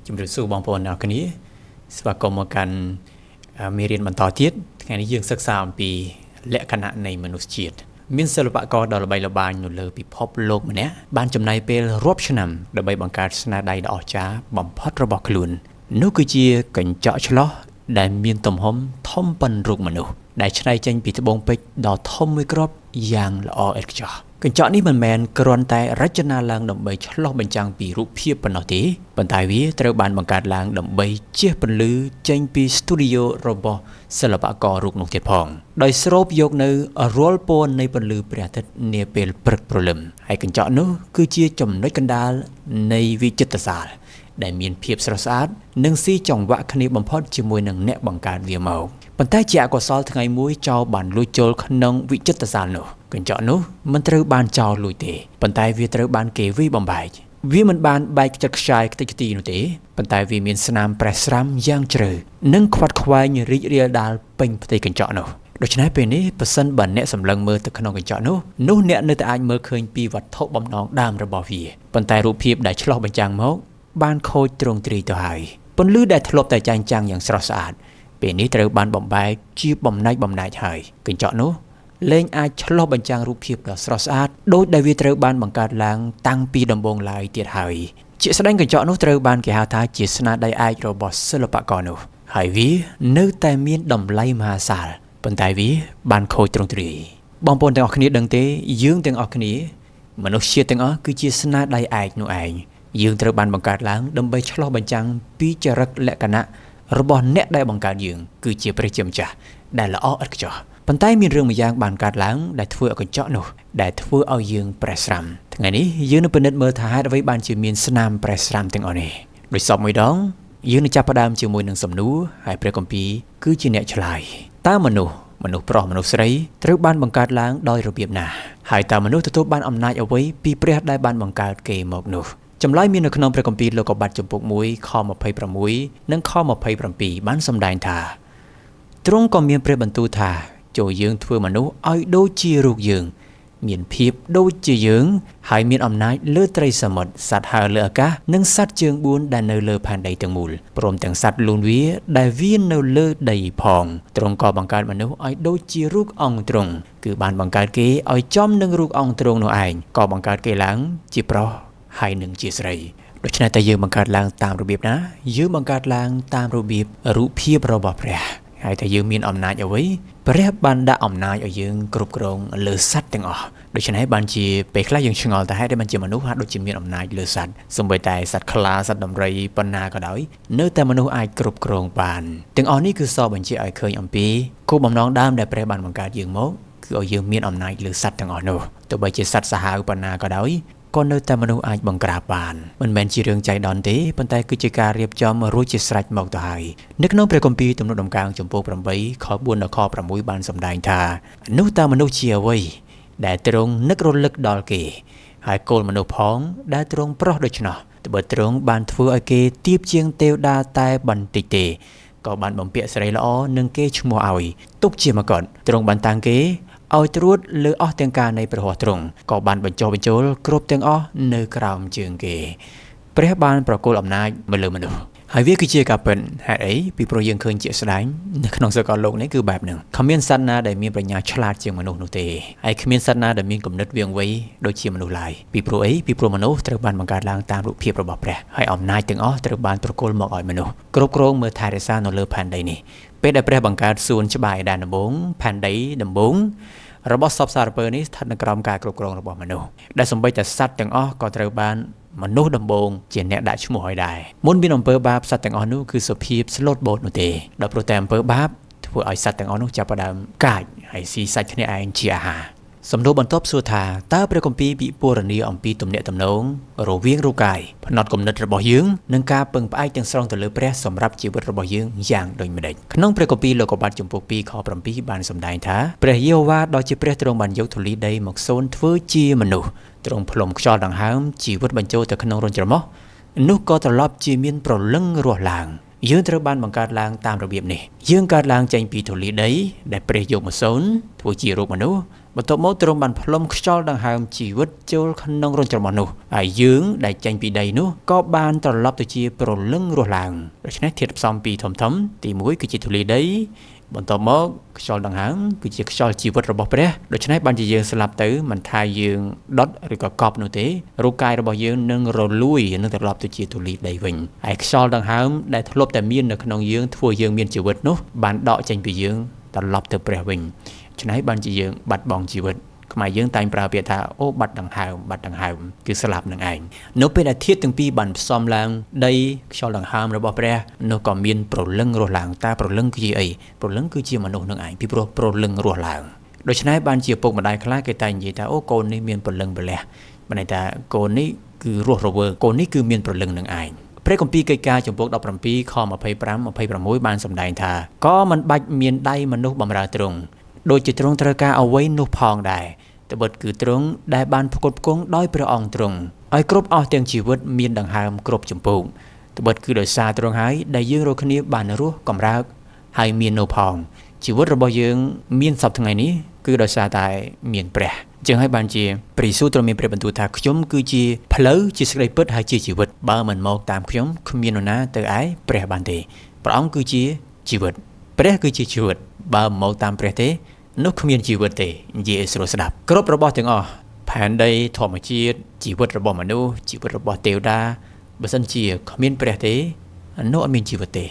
ជំរាបសួរបងប្អូនអ្នកគ្នាស្វាគមន៍មកកាន់មេរៀនបន្តទៀតថ្ងៃនេះយើងសិក្សាអំពីលក្ខណៈនៃមនុស្សជាតិមានសិល្បករដ៏ល្បីល្បាញនៅលើពិភពលោកម្នាក់បានចំណាយពេលរាប់ឆ្នាំដើម្បីបង្កើតស្នាដៃដ៏អស្ចារ្យបំផុតរបស់ខ្លួននោះគឺជាកញ្ចក់ឆ្លុះដែលមានទំហំធំប៉ុនរូបមនុស្សដែលឆ្នៃចេញពីត្បូងពេជ្រដ៏ធំមួយគ្រាប់យ៉ាងល្អឥតខ្ចោះកញ្ចក់នេះមិនមែនគ្រាន់តែរចនាឡើងដើម្បីឆ្លុះបញ្ចាំងពីរូបភាពប៉ុណ្ណោះទេប៉ុន្តែវាត្រូវបានបង្កើតឡើងដើម្បីជះពន្លឺចេញពីស្ទូឌីយោរបស់សិល្បកររូបនោះទៀតផងដោយស្រូបយកនៅរាល់ពណ៌នៃពន្លឺព្រះអាទិត្យនាពេលព្រឹកព្រលឹមហើយកញ្ចក់នោះគឺជាចំណុចកណ្ដាលនៃវិចិត្រសាលដែលមានភាពស្រស់ស្អាតនិងស៊ីចង្វាក់គ្នាបំផុតជាមួយនឹងអ្នកបង្កើតវាមកប៉ុន្តែជាអកុសលថ្ងៃមួយចោរបានលួចចូលក្នុងវិចិត្រសាលនោះកញ្ចក់នោះមិនត្រូវបានចោរលួចទេប៉ុន្តែវាត្រូវបានគេវាយបំបែកវាមិនបានបែកខ្ចាត់ខ្ចាយខ្ទេចខ្ទីនោះទេប៉ុន្តែវាមានស្នាមប្រេះស្រាំយ៉ាងជ្រៅនិងខ្វាត់ខ្វែងរីករាលដាលពេញផ្ទៃកញ្ចក់នោះដូច្នេះពេលនេះប៉ះសិនបើអ្នកសម្លឹងមើលទៅក្នុងកញ្ចក់នោះអ្នកនៅតែអាចមើលឃើញពីវត្ថុបំណងដើមរបស់វាប៉ុន្តែរូបភាពដែលឆ្លុះបញ្ចាំងមកបានខូចទ្រង់ទ្រាយទៅហើយពន្លឺដែលធ្លាប់តែចែងចាំងយ៉ាងស្រស់ស្អាតពេលនេះត្រូវបានបំបែកជាបំណែកហើយកញ្ចក់នោះលែងអាចឆ្លុះបញ្ចាំងរូបភាពដ៏ស្រស់ស្អាតដោយដែលវាត្រូវបានបង្កើតឡើងតាំងពីដំបូងឡើយទៀតហើយជាស្ដែងកញ្ចក់នោះត្រូវបានគេហៅថាជាស្នាដៃឯករបស់សិល្បករនោះហើយវានៅតែមានតម្លៃមហាសាលប៉ុន្តែវាបានខូចទ្រង់ទ្រាយបងប្អូនទាំងអស់គ្នាដឹងទេយើងទាំងអស់គ្នាមនុស្សជាតិទាំងអស់គឺជាស្នាដៃឯកនោះឯងយើងត្រូវបានបង្កើតឡើងដើម្បីឆ្លុះបញ្ចាំងពីចរិតលក្ខណៈរបស់អ្នកដែលបង្កើតយើងគឺជាព្រះជាម្ចាស់ដែលល្អឥតខ្ចោះប៉ុន្តែមានរឿងមួយយ៉ាងបានកើតឡើងដែលធ្វើឲ្យកញ្ចក់នោះដែលធ្វើឲ្យយើងប្រេះស្រាំថ្ងៃនេះយើងនឹងពិនិត្យមើលថាហេតុអ្វីបានជាមានស្នាមប្រេះស្រាំទាំងអស់នេះដោយសពមួយដងយើងនឹងចាប់ផ្ដើមជាមួយនឹងសំណួរហើយព្រះគម្ពីរគឺជាអ្នកឆ្លើយតើមនុស្សប្រុសមនុស្សស្រីត្រូវបានបង្កើតឡើងដោយរបៀបណាហើយតើមនុស្សទទួលបានអំណាចអ្វីពីព្រះដែលបានបង្កើតគេមកនោះចម្លើយមាននៅក្នុងព្រះគម្ពីរលោកុបាទចំពុក1ខ26និងខ27បានសម្ដែងថាទ្រង់ក៏មានព្រះបន្ទូលថាចូលយើងធ្វើមនុស្សឲ្យដូចជារូបយើងមានភាពដូចជាយើងហើយមានអំណាចលើត្រីសមុទ្រសត្វហើរលើអាកាសនិងសត្វជើង4ដែលនៅលើផែនដីទាំងមូលព្រមទាំងសត្វលូនវាដែលវានៅលើដីផងទ្រង់ក៏បង្កើតមនុស្សឲ្យដូចជារូបអង្គទ្រង់គឺបានបង្កើតគេឲ្យចំនឹងរូបអង្គទ្រង់នោះឯងក៏បង្កើតគេឡើងជាប្រុសហើយនឹងជាស្រីដូច្នេះតែយើងបង្កើតឡើងតាមរបៀបណាយើងបង្កើតឡើងតាមរបៀបរូបភាពរបស់ព្រះហើយតែយើងមានអំណាចអ្វីព្រះបានដាក់អំណាចឲ្យយើងគ្រប់គ្រងលើសត្វទាំងអស់ដូច្នេះបានជាពេលខ្លះយើងឆ្ងល់តែហេតុតែបានជាមនុស្សហាក់ដូចជាមានអំណាចលើសត្វសូម្បីតែសត្វខ្លាសត្វដំរីប៉ុណ្ណាក៏ដោយនៅតែមនុស្សអាចគ្រប់គ្រងបានទាំងអស់នេះគឺសបញ្ជាក់ឲ្យឃើញអំពីគោលបំណងដើមដែលព្រះបានបង្កើតយើងមកគឺឲ្យយើងមានអំណាចលើសត្វទាំងអស់នោះទោះបីជាសត្វសាហាវប៉ុណ្ណាក៏ដោយក៏នៅតែមនុស្សអាចបង្ក្រាបបានមិនមែនជារឿងចៃដន្យទេប៉ុន្តែគឺជាការរៀបចំរួចជាស្រេចមកទៅហើយនៅក្នុងព្រះគម្ពីរទំនុកដំកើងចំពោះ8ខ4ដល់ខ6បានសម្ដែងថានោះតើមនុស្សជាអ្វីដែលទ្រង់នឹករលឹកដល់គេហើយគោលមនុស្សផងដែលទ្រង់ប្រោះដូច្នោះទោះបីទ្រង់បានធ្វើឲ្យគេទាបជាងទេវតាតែបន្តិចទេក៏បានបំពាក់សិរីល្អនឹងគេឈ្មោះឲ្យទុកជាមកុដទ្រង់បានតាំងគេឲ្យត្រួតលើអស់ទាំងការនៃព្រះហស្ថទ្រង់ក៏បានបញ្ចុះបញ្ចូលគ្រប់ទាំងអស់នៅក្រោមជើងគេព្រះបានប្រគល់អំណាចមកលើមនុស្សហើយវាគឺជាការពិតហេតុអីពីព្រោះយើងឃើញជាក់ស្ដែងនៅក្នុងសកលលោកនេះគឺបែបហ្នឹងគ្មានសត្វណាដែលមានប្រាជ្ញាឆ្លាតជាងមនុស្សនោះទេហើយគ្មានសត្វណាដែលមានគំនិតវាងវៃដូចជាមនុស្សឡើយពីព្រោះអីពីព្រោះមនុស្សត្រូវបានបង្កើតឡើងតាមរូបភាពរបស់ព្រះហើយអំណាចទាំងអស់ត្រូវបានប្រគល់មកឲ្យមនុស្សគ្រប់គ្រងមើលថែរក្សានៅលើផែនដីនេះពេលដែលព្រះបង្កើតសួនច្បារឯដែនដំបូងផែនដីដំបូងរបស់សពសារពើនេះស្ថិតនៅក្រោមការគ្រប់គ្រងរបស់មនុស្សដែលសូម្បីតែសត្វទាំងអស់ក៏ត្រូវបានមនុស្សដំបូងជាអ្នកដាក់ឈ្មោះឲ្យដែរមុនមានអំពើបាបសត្វទាំងអស់នោះគឺសភាពស្លូតបូតនោះទេដល់ព្រោះតែអំពើបាបធ្វើឲ្យសត្វទាំងអស់នោះចាប់ផ្ដើមកាចហើយស៊ីសាច់គ្នាឯងជាអាហារសំណួរបន្ទាប់សួរថាតើព្រះគម្ពីរពិពណ៌នាអំពីទំនាក់ទំនងរវាងរូបកាយផ្នត់គំនិតរបស់យើងនិងការពឹងផ្អែកទាំងស្រុងទៅលើព្រះសម្រាប់ជីវិតរបស់យើងយ៉ាងដូចម្តេចក្នុងព្រះគម្ពីរលោកុបាទចំពោះ2ខ7បានសម្ដែងថាព្រះយេហូវ៉ាដ៏ជាព្រះទ្រង់បានយកធូលីដីមកសូនធ្វើជាមនុស្សទ្រង់ផ្លុំខ្យល់ដង្ហើមជីវិតបញ្ចូលទៅក្នុងរន្ធច្រមុះនោះក៏ត្រឡប់ជាមានប្រលឹងរស់ឡើងយើងត្រូវបានបង្កើតឡើងតាមរបៀបនេះយើងកើតឡើងចេញពីធូលីដីដែលព្រះយកមកសូនធ្វើជារូបមនុស្ស បន្ទាប់មកទ្រង់បានផ្លុំខ្យល់ដង្ហើមជីវិតចូលក្នុងរន្ធច្រមុះនោះហើយយើងដែលចេញពីដីនោះក៏បានត្រឡប់ទៅជាព្រលឹងរស់ឡើងដូច្នេះធាតុផ្សំពីរធំៗទី1គឺជាធូលីដីបន្ទាប់មកខ្យល់ដង្ហើមគឺជាខ្យល់ជីវិតរបស់ព្រះដូច្នេះបានជាយើងស្លាប់ទៅមិនថាយើងដុតឬក៏កប់នោះទេរូបកាយរបស់យើងនឹងរលួយនឹងត្រឡប់ទៅជាធូលីដីវិញហើយខ្យល់ដង្ហើមដែលធ្លាប់តែមាននៅក្នុងយើងធ្វើយើងមានជីវិតនោះបានដកចេញពីយើងត្រឡប់ទៅព្រះវិញឆ្នៃបានជាយើងបាត់បង់ជីវិតខ្មែរយើងតែងប្រើពាក្យថាអូបាត់ដង្ហើមគឺស្លាប់នឹងឯងនៅពេលដែលធាតុទាំងពីរបានផ្សំឡើងដីខ្យល់ដង្ហើមរបស់ព្រះនោះក៏មានព្រលឹងរស់ឡើងតើព្រលឹងគឺជាអីព្រលឹងគឺជាមនុស្សនឹងឯងពីព្រោះព្រលឹងរស់ឡើងដូច្នេះបានជាពុកម្ដាយខ្លះគេតែងនិយាយថាអូកូននេះមានព្រលឹងប្រលះបានន័យថាកូននេះគឺរស់រវើកកូននេះគឺមានព្រលឹងនឹងឯងព្រះគម្ពីរកិច្ចការចំពុក17ខ25 26បានសម្ដែងថាក៏មិនបាច់មានដៃមនុស្សបម្រើទ្រង់ដូចជាទ្រង់ត្រូវការអ្វីនោះផងដែរត្បិតគឺទ្រង់ដែលបានផ្គត់ផ្គង់ដោយព្រះអង្គទ្រង់ឲ្យគ្រប់អស់ទាំងជីវិតមានដង្ហើមគ្រប់ចម្ពោះត្បិតគឺដោយសារទ្រង់ហើយដែលយើងរាល់គ្នាបានរស់កម្រើកហើយមាននៅផងជីវិតរបស់យើងមានសពថ្ងៃនេះគឺដោយសារតែមានព្រះចឹងហើយបានជាព្រះយេស៊ូវទ្រង់មានព្រះបន្ទូលថាខ្ញុំគឺជាផ្លូវជាសេចក្តីពិតហើយជាជីវិតបើមិនមកតាមខ្ញុំគ្មាននរណាទៅឯព្រះបានទេព្រះអង្គគឺជាជីវិតព្រះគឺជាជីវិតបើមិនមកតាមព្រះទេនោះគ្មានជីវិតទេនិយាយឲ្យស្រួលស្ដាប់គ្រប់របស់ទាំងអស់ផែនដីធម្មជាតិជីវិតរបស់មនុស្សជីវិតរបស់ទេវតាបើសិនជាគ្មានព្រះទេនោះអត់មានជីវិតទេ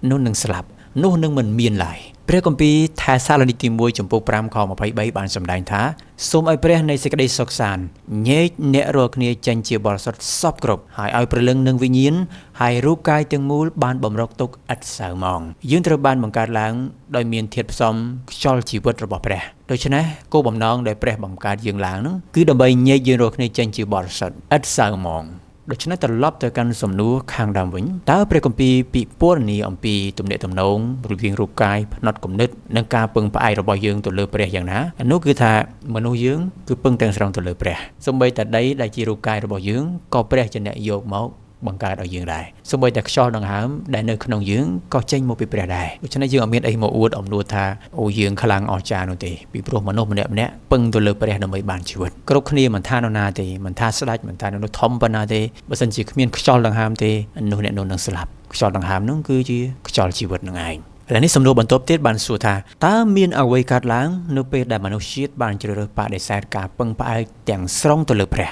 នោះនឹងស្លាប់នោះនឹងមិនមានឡើយព្រះគម្ពីរថេសាឡូនីគទី1ចំពោះ5ខ23បានសម្ដែងថាសូមឲ្យព្រះនៃសេចក្តីសុខសាន្តញែកអ្នករាល់គ្នាចេញជាបរិសុទ្ធសពគ្រប់ហើយឲ្យព្រលឹងនិងវិញ្ញាណហើយរូបកាយទាំងមូលបានបំរុងទុកឥតសៅហ្មងយើងត្រូវបានបង្កើតឡើងដោយមានធាតុផ្សំខ្យល់ជីវិតរបស់ព្រះដូច្នេះគោលបំណងដែលព្រះបង្កើតយើងឡើងនោះគឺដើម្បីញែកយើងរាល់គ្នាចេញជាបរិសុទ្ធឥតសៅហ្មងដូច្នេះត្រឡប់ទៅកាន់សំណួរខាងដើមវិញតើព្រះគម្ពីរពិពណ៌នាអំពីទំនាក់ទំនងរវាងរូបកាយផ្នត់គំនិតនិងការពឹងផ្អែករបស់យើងទៅលើព្រះយ៉ាងណានោះគឺថាមនុស្សយើងគឺពឹងទាំងស្រុងទៅលើព្រះសូម្បីតែដីដែលជារូបកាយរបស់យើងក៏ព្រះជាអ្នកយកមកបង្កើតឲ្យយើងដែរសូម្បីតែខ្យល់ដង្ហើមដែលនៅក្នុងយើងក៏ចេញមកពីព្រះដែរដូច្នេះយើងអត់មានអីមកអួតអំនួតថាអូយើងខ្លាំងអស្ចារ្យនោះទេពីព្រោះមនុស្សម្នាក់ៗពឹងទៅលើព្រះដើម្បីបានជីវិតគ្រប់គ្នាមិនថានរណាទេមិនថាស្ដេចមិនថាមនុស្សធំប៉ុណ្ណាទេបើសិនជាគ្មានខ្យល់ដង្ហើមទេនោះអ្នកនោះនឹងស្លាប់ខ្យល់ដង្ហើមនោះគឺជាខ្យល់ជីវិតនឹងឯងឥឡូវនេះសំណួរបន្ទាប់ទៀតបានសួរថាតើមានអ្វីកើតឡើងនៅពេលដែលមនុស្សជាតិបានជ្រើសរើសបដិសេធការពឹងផ្អែកទាំងស្រុងទៅលើព្រះ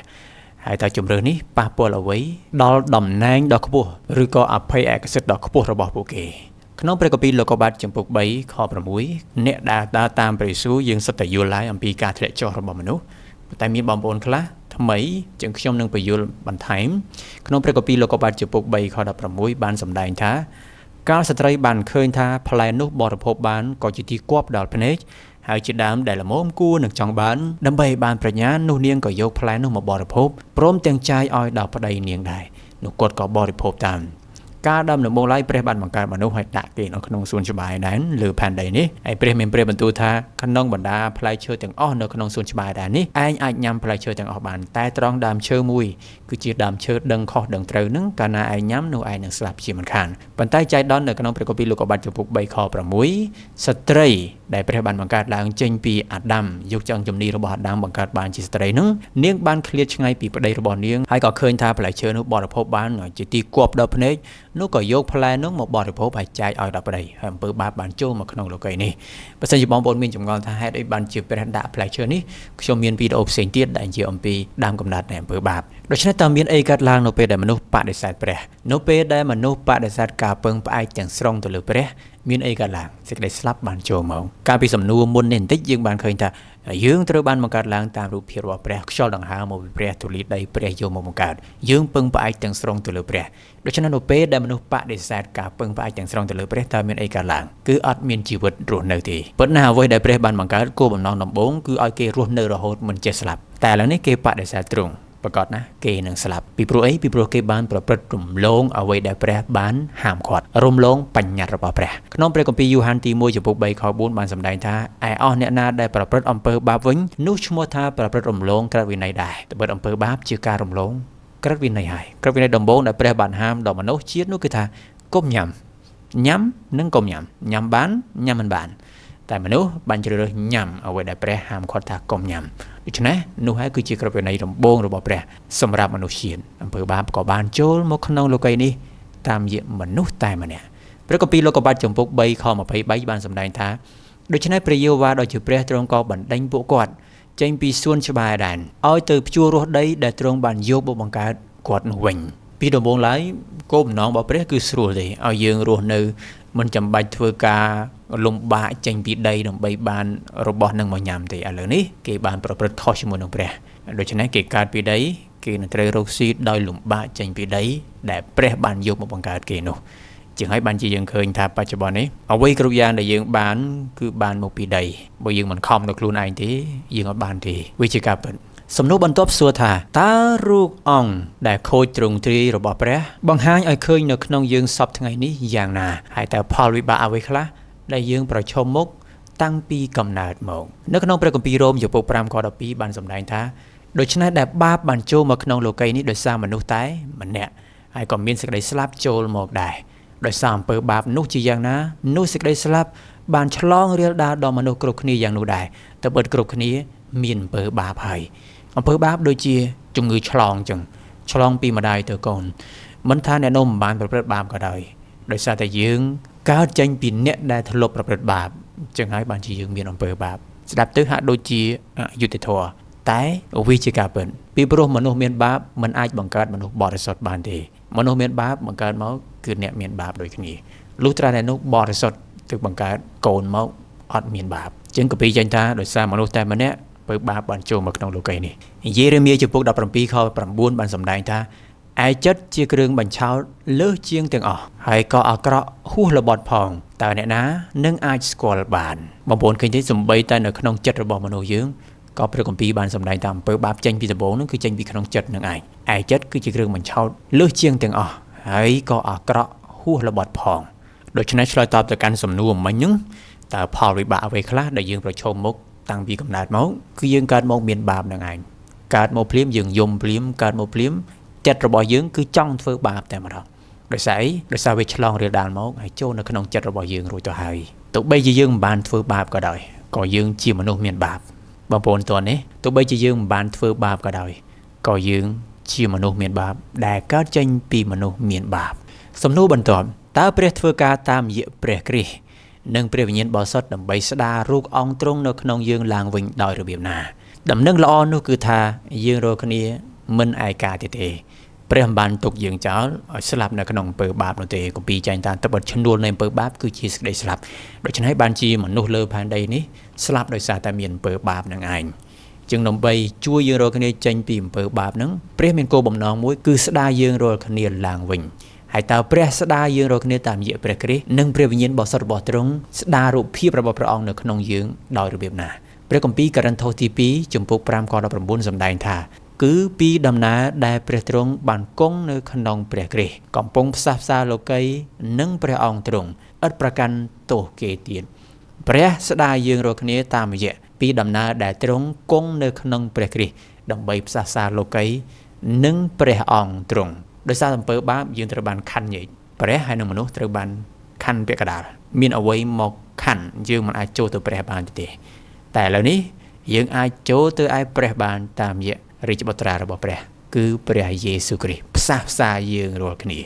ហើយតើជំរឿននេះប៉ះពាល់អ្វីដល់តំណែងដ៏ខ្ពស់ឬក៏អភ័យឯកសិទ្ធិដ៏ខ្ពស់របស់ពួកគេក្នុងព្រះគម្ពីរលោកុបាទចំពុក3ខ6អ្នកដែលដើរតាមព្រះយេស៊ូវយើងសុទ្ធតែយល់ហើយអំពីការធ្លាក់ចុះរបស់មនុស្សតែមានបងប្អូនខ្លះថ្មីជាងខ្ញុំនឹងបញ្យល់បន្ថែមក្នុងព្រះគម្ពីរលោកុបាទចំពុក3ខ16បានសម្ដែងថាកាលស្ត្រីបានឃើញថាផ្លែនោះបរិភោគបានក៏ជាទីគប់ដល់ភ្នែកហើយជាដើមដែលល្មមគួរនឹងចង់បានដើម្បីបានប្រាជ្ញានោះនាងក៏យកផ្លែនោះមកបរិភោគព្រមទាំងចាយឲ្យដល់ប្តីនាងដែរនោះគាត់ក៏បរិភោគតាមការដំណើរមកឡើយព្រះបានបង្កើតមនុស្សឲ្យដាក់គេនៅក្នុងសួនច្បារដែរលើផែនដីនេះហើយព្រះមានព្រះបន្ទូលថាក្នុងបណ្ដាផ្លែឈើទាំងអស់នៅក្នុងសួនច្បារដែរនេះឯងអាចញ៉ាំផ្លែឈើទាំងអស់បានតែត្រង់ដើមឈើមួយគឺជាដើមឈើដឹងខុសដឹងត្រូវនឹងកាលណាឯងញ៉ាំនោះឯងនឹងស្លាប់ជាមិនខានប៉ុន្តែចៃដន្យនៅក្នុងព្រះគម្ពីរលោកុបាទចំពុក3ខ6ស្ត្រីដែលព្រះបានបង្កើតឡើងចេញពីអាដាមយកចង្ជំនីរបស់អាដាមបង្កើតបានជាស្ត្រីនឹងនាងបានឃ្លាតឆ្ងាយពីប្តីរបស់នាងហើយក៏ឃើញថាផ្លែឈើនោះបរិភោគបានជាទីគប់ដល់ភ្នែកនោះក៏យកផ្លែនោះមកបរិភោគហើយចែកឲ្យដល់ប្តីហើយអំពើបាបបានចូលមកក្នុងលោកីនេះបើសិនជាបងប្អូនមានចម្ងល់ថាហេតុអីបានជាព្រះដាក់ផ្លែឈើនេះខ្ញុំមានវីដេអូផ្សេងទៀតដែលនិយាយអំពីដើមកំណើតនៃអំពើបាបដូច្នេះតើមានអីកើតឡើងនៅពេលដែលមនុស្សបដិសេធព្រះនៅពេលដែលមនុស្សបដិសេធការពឹងផ្អែកទាំងស្រុងទៅលើព្រះមានអីកើតឡើងសេចក្តីស្លាប់បានចូលមកកាលពីសំណួរមុននេះបន្តិចយើងបានឃើញថាយើងត្រូវបានបង្កើតឡើងតាមរូបភាពរបស់ព្រះខ្យល់ដង្ហើមមកពីព្រះទូលីដីព្រះយកមកបង្កើតយើងពឹងផ្អែកទាំងស្រុងទៅលើព្រះដូច្នេះនៅពេលដែលមនុស្សបដិសេធការពឹងផ្អែកទាំងស្រុងទៅលើព្រះតើមានអីកើតឡើងគឺអត់មានជីវិតរស់នៅទេប៉ុន្តែអ្វីដែលព្រះបានបង្កើតគោលបំណងដំបូងគឺឲ្យគេរស់នៅរហូតមិនចេះស្លាប់តែឥឡូវនេះគេបដិសេធទ្រង់ប្រកាសណាគេនឹងស្លាប់ពីព្រោះអីពីព្រោះគេបានប្រព្រឹត្តរំលងអ្វីដែលព្រះបានហាមឃាត់រំលងបញ្ញត្តិរបស់ព្រះក្នុងព្រះគម្ពីរយូហានទី1ចំពុក3ខ4បានសម្ដែងថាឯអស់អ្នកណាដែលប្រព្រឹត្តអំពើបាបវិញនោះឈ្មោះថាប្រព្រឹត្តរំលងក្រឹតវិន័យដែរត្បិតអំពើបាបជាការរំលងក្រឹតវិន័យហើយក្រឹតវិន័យដំបូងដែលព្រះបានហាមដល់មនុស្សជាតិនោះគឺថាកុំញ៉ាំនិងកុំញ៉ាំបានញ៉ាំមិនបាន តែមនុស្សបានជ្រើសរើសញ៉ាំអ្វីដែលព្រះហាមឃាត់ថាកុំញ៉ាំដូច្នេះនោះហើយគឺជាក្រឹតវិន័យដំបូងរបស់ព្រះសម្រាប់មនុស្សជាតិអំពើបាបក៏បានចូលមកក្នុងលោកីយ៍នេះតាមរយៈមនុស្សតែម្នាក់ព្រះគម្ពីរលោកុបាទចំពុក3ខ23បានសម្ដែងថាដូច្នេះព្រះយេហូវ៉ាដ៏ជាព្រះទ្រង់ក៏បណ្ដេញពួកគាត់ចេញពីសួនច្បារដែនឲ្យទៅភ្ជួររស់ដីដែលទ្រង់បានយកមកបង្កើតគាត់នោះវិញពីដំបូងឡើយគោលបំណងរបស់ព្រះគឺស្រួលទេឲ្យយើងរស់នៅមិនចាំបាច់ធ្វើការលំបាកចេញពីដីដើម្បីបានរបស់នឹងមកញ៉ាំទេឥឡូវនេះគេបានប្រព្រឹត្តខុសជាមួយនឹងព្រះដូច្នេះគេកើតពីដីគេនឹងត្រូវរកស៊ីដោយលំបាកចេញពីដីដែលព្រះបានយកមកបង្កើតគេនោះជាងហើយបានជាយើងឃើញថាបច្ចុប្បន្ននេះអ្វីគ្រប់យ៉ាងដែលយើងបានគឺបានមកពីដីបើយើងមិនខំដល់ខ្លួនឯងទេយើងអត់បានទេវាជាការពិតសំណួរបន្ទាប់សួរថាតើរូបអង្គដែលខូចទ្រង់ទ្រាយរបស់ព្រះបង្ហាញឲ្យឃើញនៅក្នុងយើងសពថ្ងៃនេះយ៉ាងណាហើយតើផលវិបាកអ្វីខ្លះដែលយើងប្រឈមមុខតាំងពីកំណើតមកនៅក្នុងព្រះគម្ពីររ៉ូមចំពុក5ខ12បានសម្ដែងថាដូច្នេះដែលបាបបានចូលមកក្នុងលោកីយ៍នេះដោយសារមនុស្សតែម្នាក់ហើយក៏មានសេចក្តីស្លាប់ចូលមកដែរដោយសារអំពើបាបនោះជាយ៉ាងណានោះសេចក្តីស្លាប់បានឆ្លងរាលដាលដល់មនុស្សគ្រប់គ្នាយ៉ាងនោះដែរតែបិទគ្រប់គ្នាមានអំពើបាបហើយអំពើបាបដូចជាជំងឺឆ្លងចឹងឆ្លងពីម្ដាយទៅកូនមិនថាអ្នកនោះមិនបានប្រព្រឹត្តបាបក៏ដោយសារតែយើងកើតចេញពីអ្នកដែលធ្លាប់ប្រព្រឹត្តបាបចឹងហើយបានជាយើងមានអំពើបាបស្ដាប់ទៅហាក់ដូចជាអយុត្តិធម៌តែវាជាការពិតពីព្រោះមនុស្សមានបាបមិនអាចបង្កើតមនុស្សបរិសុទ្ធបានទេមនុស្សមានបាបបង្កើតមកគឺអ្នកមានបាបដូចគ្នាលុះត្រាតែនោះបរិសុទ្ធទើបបង្កើតកូនមកអត់មានបាបចឹងគម្ពីរចេញថាដោយសារមនុស្សតែម្នាក់ពើបាបបានចូលមកក្នុងលោកីយ៍នេះយេរេមៀចំពុក17ខ9បានសម្ដែងថាឯចិត្តជាគ្រឿងបញ្ឆោតលើសជាងទាំងអស់ហើយក៏អាក្រក់ហួសល្បត់ផងតើអ្នកណានឹងអាចស្គាល់បានបងប្អូនឃើញទេសំបីតែនៅក្នុងចិត្តរបស់មនុស្សយើងក៏ព្រះគម្ពីរបានសម្ដែងថាអំពើបាបចេញពីដំបូងនោះគឺចេញពីក្នុងចិត្តនឹងឯងឯចិត្តគឺជាគ្រឿងបញ្ឆោតលើសជាងទាំងអស់ហើយក៏អាក្រក់ហួសល្បត់ផងដូច្នេះឆ្លើយតបទៅកាន់សំណួរមិញហ្នឹងតើផលវិបាកអ្វីខ្លះដែលយើងប្រឈមមុខតាំងពីកំណើតមកគឺយើងកើតមកមានបាបនឹងឯងកើតមកភ្លាមយើងយំភ្លាមកើតមកភ្លាមចិត្តរបស់យើងគឺចង់ធ្វើបាបតែម្ដងដោយសារអីដោយសារវាឆ្លងរាលដាលមកហើយចូលនៅក្នុងចិត្តរបស់យើងរួចទៅហើយទោះបីជាយើងមិនបានធ្វើបាបក៏ដោយក៏យើងជាមនុស្សមានបាបបងប្អូនតើនេះទោះបីជាយើងមិនបានធ្វើបាបក៏ដោយក៏យើងជាមនុស្សមានបាបដែលកើតចេញពីមនុស្សមានបាបសំណួរបន្ទាប់តើព្រះធ្វើការតាមរយៈព្រះគ្រីស្ទនិងព្រះវិញ្ញាណបរិសុទ្ធដើម្បីស្ដាររូបអង្គទ្រង់នៅក្នុងយើងឡើងវិញដោយរបៀបណាដំណឹងល្អនោះគឺថាយើងរាល់គ្នាមិនឯកាទេព្រះមិនបានទុកយើងចោលឲ្យស្លាប់នៅក្នុងអំពើបាបនោះទេគម្ពីរចែងថាត្បិតឈ្នួលនៃអំពើបាបគឺជាសេចក្តីស្លាប់ដូច្នេះបានជាមនុស្សលើផែនដីនេះស្លាប់ដោយសារតែមានអំពើបាបនឹងឯងជាងដើម្បីជួយយើងរាល់គ្នាចេញពីអំពើបាបហ្នឹងព្រះមានគោលបំណងមួយគឺស្ដារយើងរាល់គ្នាឡើងវិញហើយតើព្រះស្ដារយើងរាល់គ្នាតាមរយៈព្រះគ្រីស្ទនិងព្រះវិញ្ញាណបរិសុទ្ធរបស់ទ្រង់ស្ដាររូបភាពរបស់ព្រះអង្គនៅក្នុងយើងដោយរបៀបណាព្រះគម្ពីរកូរិនថូសទី2ចំពុក5ខ19សម្ដែងថាគឺពីដំណើរដែលព្រះទ្រង់បានគង់នៅក្នុងព្រះគ្រីស្ទកំពុងផ្សះផ្សាលោកីយ៍និងព្រះអង្គទ្រង់ឥតប្រកាន់ទោសគេទៀតព្រះស្ដារយើងរាល់គ្នាតាមរយៈពីដំណើរដែលទ្រង់គង់នៅក្នុងព្រះគ្រីស្ទដើម្បីផ្សះផ្សាលោកីយ៍និងព្រះអង្គទ្រង់ដោយសារអំពើបាបយើងត្រូវបានខណ្ឌញែកព្រះហើយនឹងមនុស្សត្រូវបានខណ្ឌពាក្យកដាលមានអ្វីមកខណ្ឌយើងមិនអាចចូលទៅព្រះបានទេតែឥឡូវនេះយើងអាចចូលទៅឯព្រះបានតាមរយៈរាជបុត្រារបស់ព្រះគឺព្រះយេស៊ូវគ្រីស្ទផ្សះផ្សាយើងរាល់គ្នា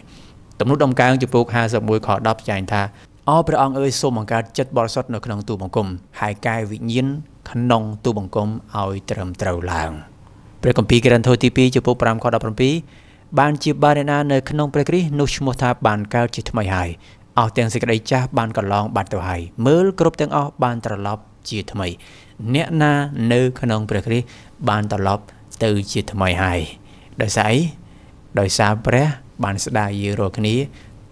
ទំនុកដំកើងចំពោះ51ខ10ចែងថាអរព្រះអង្គអើយសូមបង្កើតចិត្តបរិសុទ្ធនៅក្នុងទូបង្គំហើយកាយវិញ្ញាណក្នុងទូបង្គំឲ្យត្រឹមត្រូវឡើងព្រះគម្ពីរកូរិនថូសទី2ចំពោះ5ខ17បានជាបារណានៅក្នុងព្រះគ្រីស្ទនោះឈ្មោះថាបានកើតជាថ្មីហើយអស់ទាំងសេចក្តីចាស់បានកន្លងបាត់ទៅហើយមើលគ្រប់ទាំងអស់បានត្រឡប់ជាថ្មីអ្នកណានៅក្នុងព្រះគ្រីស្ទបានត្រឡប់ទៅជាថ្មីហើយដោយសារអីដោយសារព្រះបានស្ដារយើងរាល់គ្នា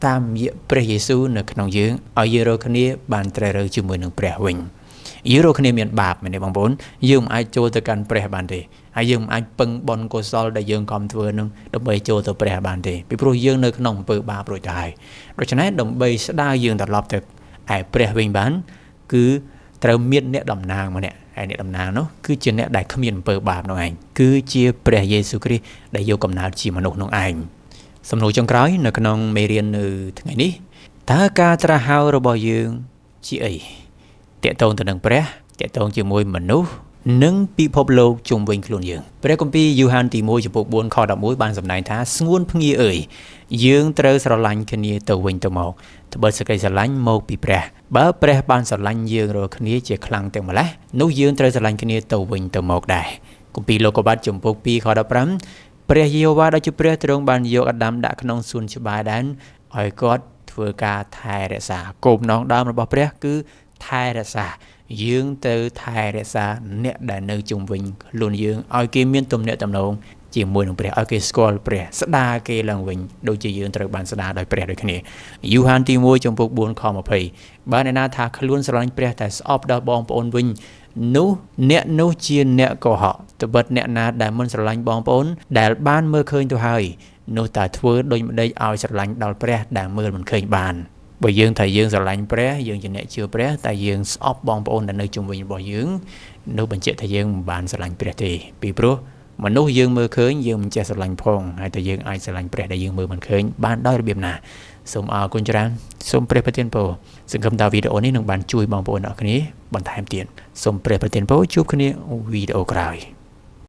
តាមរយៈព្រះយេស៊ូវនៅក្នុងយើងឲ្យយើងរាល់គ្នាបានត្រូវរើជាមួយនឹងព្រះវិញយើងរាល់គ្នាមានបាបមែនទេបងប្អូនយើងមិនអាចចូលទៅកាន់ព្រះបានទេហើយយើងមិនអាចពឹងបុណ្យកុសលដែលយើងខំធ្វើនឹងដើម្បីចូលទៅព្រះបានទេពីព្រោះយើងនៅក្នុងអំពើបាបរួចទៅហើយដូច្នេះដើម្បីស្ដារយើងត្រឡប់ទៅឯព្រះវិញបានគឺត្រូវមានអ្នកតំណាងម្នាក់ហើយអ្នកតំណាងនោះគឺជាអ្នកដែលគ្មានអំពើបាបនោះឯងគឺជាព្រះយេស៊ូវគ្រីស្ទដែលយកកំណើតជាមនុស្សនោះឯងសំណួរចុងក្រោយនៅក្នុងមេរៀននៅថ្ងៃនេះតើការត្រាស់ហៅរបស់យើងជាអី តាក់ទងទៅនឹងព្រះតាក់ទងជាមួយមនុស្សនិងពិភពលោកជុំវិញខ្លួនយើងព្រះគម្ពីរយូហានទី1ចំពោះ4ខ11បានសម្ដែងថាស្ងួនភ្ងាអើយយើងត្រូវស្រឡាញ់គ្នាទៅវិញទៅមកត្បិតសេចក្តីស្រឡាញ់មកពីព្រះបើព្រះបានស្រឡាញ់យើងរាល់គ្នាជាខ្លាំងទាំងម្ល៉េះនោះយើងត្រូវស្រឡាញ់គ្នាទៅវិញទៅមកដែរគម្ពីរលោកុបាទចំពោះ2ខ15ព្រះយេហូវ៉ាដ៏ជាព្រះទ្រង់បានយកអាដាមដាក់ក្នុងសួនច្បារដែនឲ្យគាត់ធ្វើការថែរក្សាគោលបំណងដើមរបស់ព្រះគឺថែរក្សាយើងទៅថែរក្សាអ្នកដែលនៅជុំវិញខ្លួនយើងឲ្យគេមានទំនាក់ទំនងជាមួយនឹងព្រះឲ្យគេស្គាល់ព្រះស្ដារគេឡើងវិញដូចជាយើងត្រូវបានស្ដារដោយព្រះដូចគ្នាយូហានទី1ចំពោះ4ខ20បើអ្នកណាថាខ្លួនស្រឡាញ់ព្រះតែស្អប់ដល់បងប្អូនវិញនោះអ្នកនោះជាអ្នកកុហកត្បិតអ្នកណាដែលមិនស្រឡាញ់បងប្អូនដែលបានមើលឃើញទៅហើយនោះតែធ្វើដូចម្ដេចឲ្យស្រឡាញ់ដល់ព្រះដែលមើលមិនឃើញបានបើយើងថាយើងស្រឡាញ់ព្រះយើងជាអ្នកជឿព្រះតែយើងស្អប់បងប្អូនដែលនៅជុំវិញរបស់យើងនោះបញ្ជាក់ថាយើងមិនបានស្រឡាញ់ព្រះទេពីព្រោះមនុស្សយើងមើលឃើញយើងមិនចេះស្រឡាញ់ផងហើយតែយើងអាចស្រឡាញ់ព្រះដែលយើងមើលមិនឃើញបានដោយរបៀបណាសូមអរគុណច្រើនសូមព្រះប្រទានពរសង្ឃឹមថាវីដេអូនេះនឹងបានជួយបងប្អូនអ្នកគ្នាបន្ថែមទៀតសូមព្រះប្រទានពរជួបគ្នាវីដេអូក្រោយ